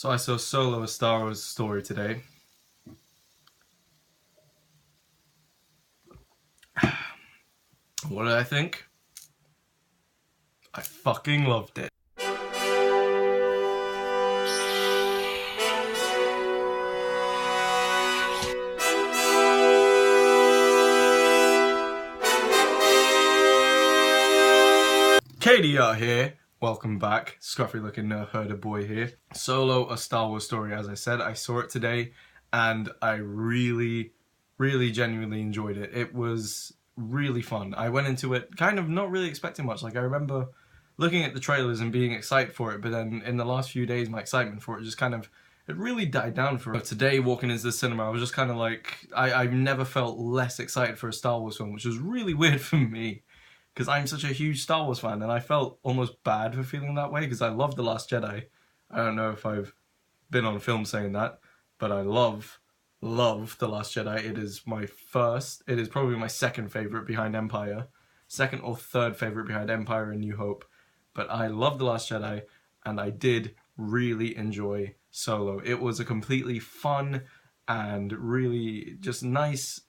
So I saw Solo: A Star Wars Story today. What did I think? I fucking loved it. KDR here. Welcome back. Scruffy looking herder boy here. Solo: A Star Wars Story, as I said. I saw it today and I really genuinely enjoyed it. It was really fun. I went into it kind of not really expecting much. Like, I remember looking at the trailers and being excited for it, but then in the last few days my excitement for it just kind of, it really died down for it. Today, walking into the cinema, I was just kind of like, I've never felt less excited for a Star Wars film, which was really weird for me, because I'm such a huge Star Wars fan, and I felt almost bad for feeling that way, because I love The Last Jedi. I don't know if I've been on film saying that, but I love The Last Jedi. It is probably my second favourite behind Empire. Second or third favourite behind Empire and New Hope. But I love The Last Jedi, and I did really enjoy Solo. It was a completely fun and really just nice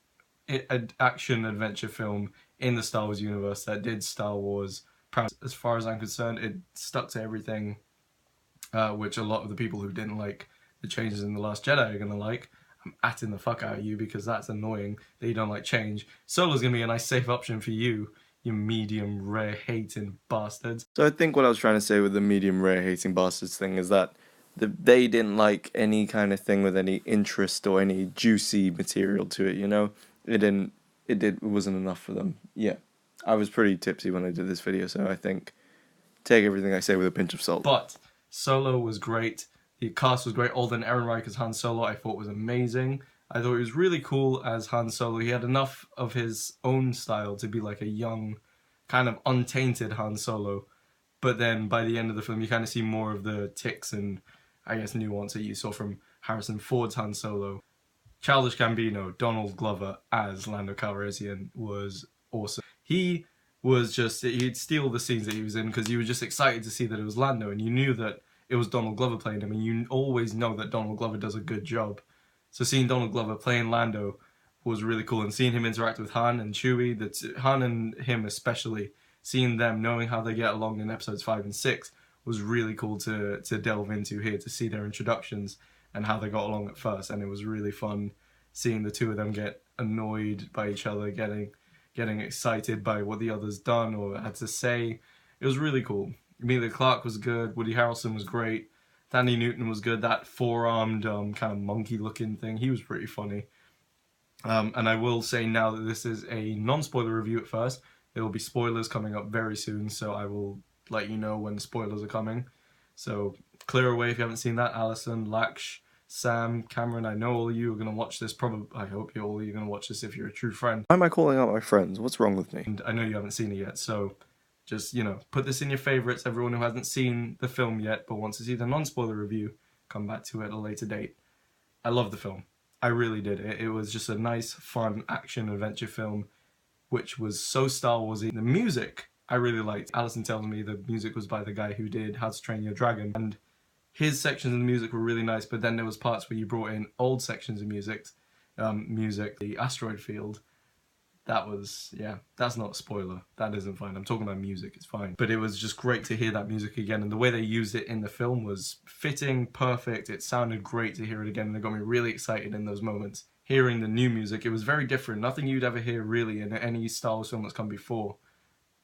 action adventure film in the Star Wars universe that did Star Wars proud. As far as I'm concerned, it stuck to everything, which a lot of the people who didn't like the changes in The Last Jedi are gonna like. I'm atting the fuck out of you because that's annoying that you don't like change. Solo's gonna be a nice safe option for you, you medium rare hating bastards. So I think what I was trying to say with the medium rare hating bastards thing is that they didn't like any kind of thing with any interest or any juicy material to it, you know? It wasn't enough for them. Yeah. I was pretty tipsy when I did this video, so I think take everything I say with a pinch of salt. But Solo was great. The cast was great. Alden Ehrenreich as Han Solo I thought was amazing. I thought he was really cool as Han Solo. He had enough of his own style to be like a young, kind of untainted Han Solo. But then by the end of the film, you kind of see more of the tics and, I guess, nuance that you saw from Harrison Ford's Han Solo. Childish Gambino, Donald Glover as Lando Calrissian was awesome. He'd steal the scenes that he was in because you were just excited to see that it was Lando, and you knew that it was Donald Glover playing him, and you always know that Donald Glover does a good job. So seeing Donald Glover playing Lando was really cool, and seeing him interact with Han and Chewie, Han and him especially, seeing them, knowing how they get along in episodes 5 and 6 was really cool to delve into here, to see their introductions and how they got along at first. And it was really fun seeing the two of them get annoyed by each other, getting excited by what the other's done or had to say. It was really cool. Emilia Clarke was good, Woody Harrelson was great, Thandie Newton was good, that four-armed kind of monkey-looking thing, he was pretty funny. And I will say now that this is a non-spoiler review at first. There will be spoilers coming up very soon, so I will let you know when the spoilers are coming. So clear away if you haven't seen that. Alison, Laksh, Sam, Cameron, I know all of you are going to watch this. I hope all of you are going to watch this if you're a true friend. Why am I calling out my friends? What's wrong with me? And I know you haven't seen it yet, so just, put this in your favourites. Everyone who hasn't seen the film yet but wants to see the non-spoiler review, come back to it at a later date. I love the film. I really did. It was just a nice, fun, action adventure film, which was so Star Warsy. The music I really liked. Alison tells me the music was by the guy who did How to Train Your Dragon, and his sections of the music were really nice, but then there was parts where you brought in old sections of music, the Asteroid Field. That was, yeah, that's not a spoiler. That isn't fine. I'm talking about music, it's fine. But it was just great to hear that music again, and the way they used it in the film was fitting, perfect. It sounded great to hear it again, and it got me really excited in those moments. Hearing the new music, it was very different. Nothing you'd ever hear really in any Star Wars film that's come before.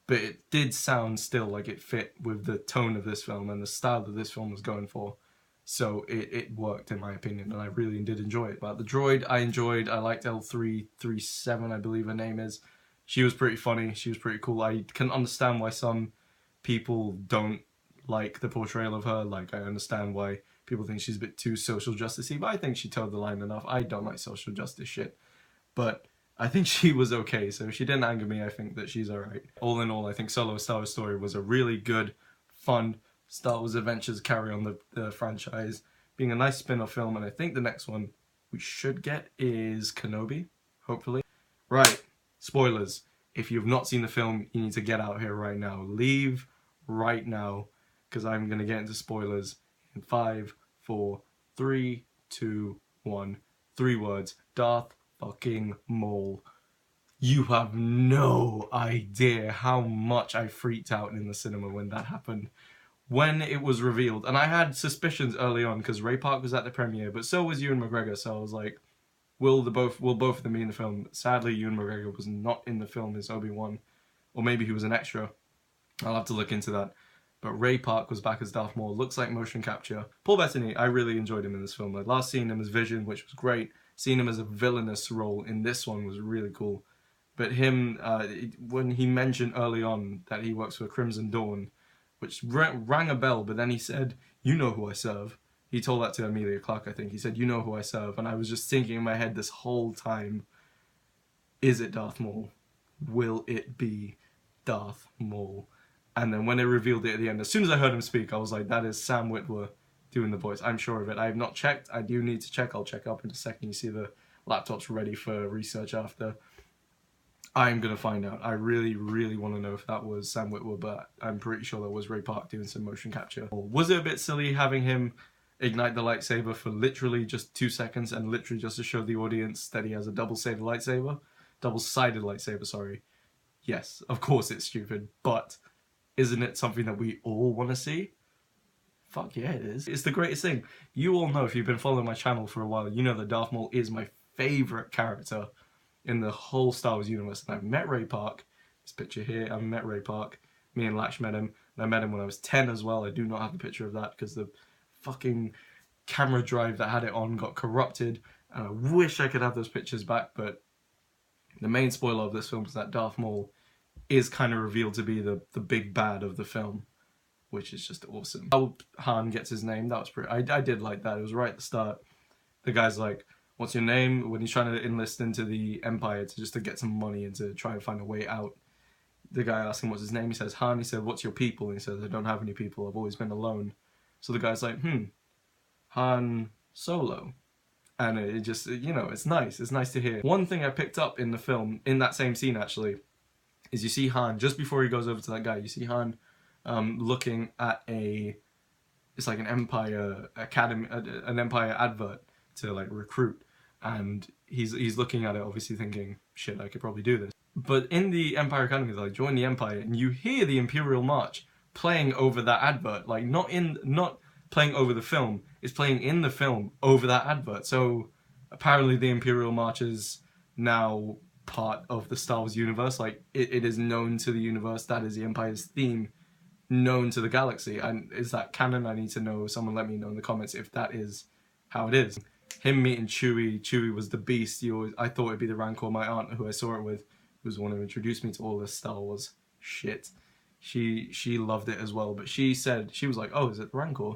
But it did sound still like it fit with the tone of this film and the style that this film was going for. So it worked in my opinion, and I really did enjoy it. But the droid I enjoyed. I liked L337, I believe her name is. She was pretty funny. She was pretty cool. I can understand why some people don't like the portrayal of her. Like, I understand why people think she's a bit too social justice-y, but I think she toed the line enough. I don't like social justice shit. But I think she was okay, so if she didn't anger me, I think that she's alright. All in all, I think Solo: A Star Wars Story was a really good, fun Star Wars adventures carry on the franchise, being a nice spin-off film, and I think the next one we should get is Kenobi, hopefully. Right, spoilers. If you've not seen the film, you need to get out here right now. Leave right now, because I'm going to get into spoilers in 5, 4, 3, 2, 1. 3 words. Darth fucking Maul. You have no idea how much I freaked out in the cinema when that happened. When it was revealed, and I had suspicions early on because Ray Park was at the premiere, but so was Ewan McGregor, so I was like, will both of them be in the film? Sadly, Ewan McGregor was not in the film as Obi-Wan, or maybe he was an extra. I'll have to look into that. But Ray Park was back as Darth Maul. Looks like motion capture. Paul Bettany, I really enjoyed him in this film. I'd last seen him as Vision, which was great. Seeing him as a villainous role in this one was really cool. But him, when he mentioned early on that he works for Crimson Dawn, which rang a bell, but then he said, "You know who I serve." He told that to Emilia Clarke, I think. He said, "You know who I serve." And I was just thinking in my head this whole time, is it Darth Maul? Will it be Darth Maul? And then when they revealed it at the end, as soon as I heard him speak, I was like, that is Sam Witwer doing the voice. I'm sure of it. I have not checked. I do need to check. I'll check up in a second. You see the laptop's ready for research after. I'm going to find out. I really, really want to know if that was Sam Witwer, but I'm pretty sure that was Ray Park doing some motion capture. Was it a bit silly having him ignite the lightsaber for literally just 2 seconds and literally just to show the audience that he has a double-sided lightsaber, sorry. Yes, of course it's stupid, but isn't it something that we all want to see? Fuck yeah, it is. It's the greatest thing. You all know, if you've been following my channel for a while, you know that Darth Maul is my favourite character in the whole Star Wars universe. And I've met Ray Park. This picture here, I've met Ray Park. Me and Lash met him. And I met him when I was 10 as well. I do not have a picture of that because the fucking camera drive that had it on got corrupted. And I wish I could have those pictures back, but the main spoiler of this film is that Darth Maul is kind of revealed to be the big bad of the film, which is just awesome. How Han gets his name, that was pretty... I did like that. It was right at the start. The guy's like, "What's your name?" When he's trying to enlist into the Empire to get some money and to try and find a way out. The guy asks him what's his name. He says, "Han." He said, "What's your people?" And he says, "I don't have any people. I've always been alone." So the guy's like, Han Solo. And it just, you know, it's nice. It's nice to hear. One thing I picked up in the film, in that same scene actually, is you see Han, just before he goes over to that guy, you see Han looking at it's like an Empire Academy, an Empire advert to like recruit. And he's looking at it, obviously thinking, shit, I could probably do this. But in the Empire Academy, they're like, join the Empire, and you hear the Imperial March playing over that advert, like not playing over the film, it's playing in the film over that advert. So apparently the Imperial March is now part of the Star Wars universe. Like it is known to the universe. That is the Empire's theme, known to the galaxy. And is that canon? I need to know. Someone let me know in the comments if that is how it is. Him meeting Chewie was the beast. I thought it'd be the Rancor. My aunt, who I saw it with, was the one who introduced me to all this Star Wars shit. She loved it as well, but she was like, "Oh, is it the Rancor?"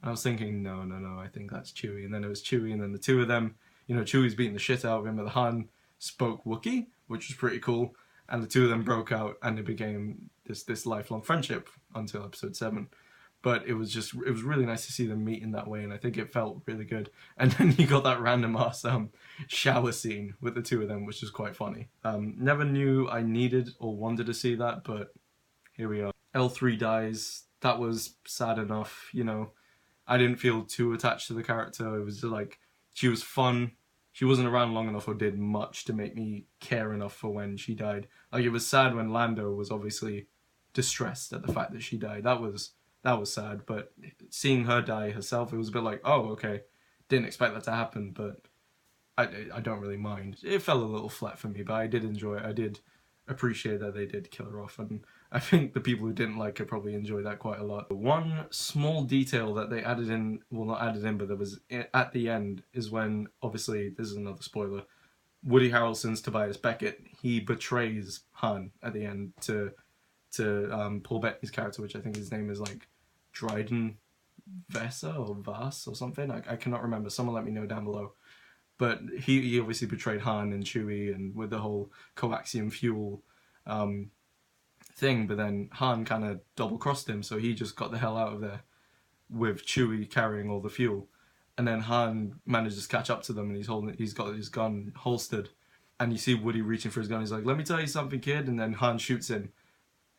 And I was thinking, no, I think that's Chewie. And then it was Chewie, and then the two of them, you know, Chewie's beating the shit out of him, but the Han spoke Wookiee, which was pretty cool, and the two of them broke out, and it became this lifelong friendship until episode 7. But it was really nice to see them meet in that way, and I think it felt really good. And then you got that random ass shower scene with the two of them, which is quite funny. Never knew I needed or wanted to see that, but here we are. L3 dies. That was sad enough, you know. I didn't feel too attached to the character. It was just like, she was fun. She wasn't around long enough or did much to make me care enough for when she died. Like, it was sad when Lando was obviously distressed at the fact that she died. That was sad, but seeing her die herself, it was a bit like, oh, okay, didn't expect that to happen, but I don't really mind. It fell a little flat for me, but I did enjoy it. I did appreciate that they did kill her off, and I think the people who didn't like her probably enjoyed that quite a lot. One small detail that they added in, well, not added in, but there was at the end, is when, obviously, this is another spoiler, Woody Harrelson's Tobias Beckett, he betrays Han at the end to Paul Bettany's character, which I think his name is like Dryden Vesa or Vas or something. I cannot remember. Someone let me know down below. But he obviously betrayed Han and Chewie, and with the whole coaxium fuel thing, but then Han kind of double-crossed him, so he just got the hell out of there with Chewie carrying all the fuel. And then Han manages to catch up to them, and he's got his gun holstered, and you see Woody reaching for his gun. He's like, "Let me tell you something, kid," and then Han shoots him.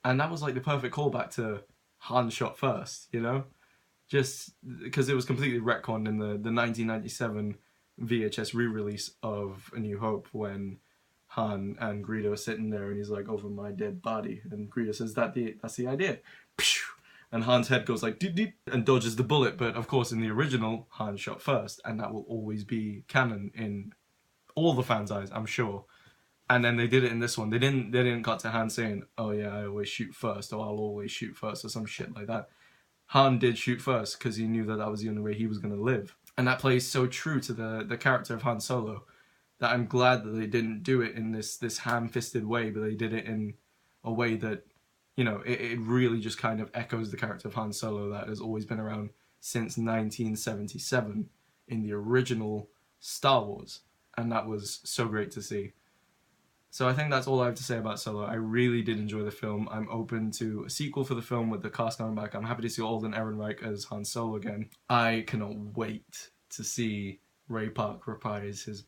And that was like the perfect callback to Han shot first, you know? just because it was completely retconned in the 1997 VHS re-release of A New Hope, when Han and Greedo are sitting there and he's like, over my dead body, and Greedo says, that's the idea. And Han's head goes like deep deep and dodges the bullet, but of course in the original Han shot first, and that will always be canon in all the fans' eyes, I'm sure. And then they did it in this one. They didn't cut to Han saying, "Oh yeah, I always shoot first," or "I'll always shoot first," or some shit like that. Han did shoot first because he knew that that was the only way he was going to live, and that plays so true to the character of Han Solo that I'm glad that they didn't do it in this ham-fisted way, but they did it in a way that, you know, it really just kind of echoes the character of Han Solo that has always been around since 1977 in the original Star Wars, and that was so great to see. So I think that's all I have to say about Solo. I really did enjoy the film. I'm open to a sequel for the film with the cast coming back. I'm happy to see Alden Ehrenreich as Han Solo again. I cannot wait to see Ray Park reprise his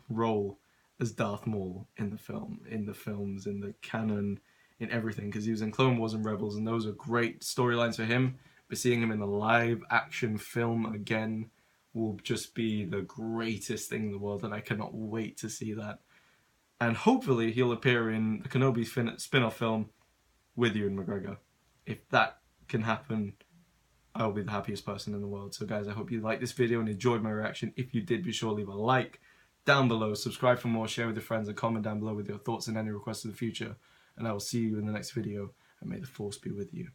role as Darth Maul in the film, in the films, in the canon, in everything, because he was in Clone Wars and Rebels, and those are great storylines for him. But seeing him in a live action film again will just be the greatest thing in the world, and I cannot wait to see that. And hopefully he'll appear in the Kenobi spin-off film with Ewan McGregor. If that can happen, I'll be the happiest person in the world. So guys, I hope you liked this video and enjoyed my reaction. If you did, be sure to leave a like down below, subscribe for more, share with your friends, and comment down below with your thoughts and any requests for the future. And I will see you in the next video, and may the Force be with you.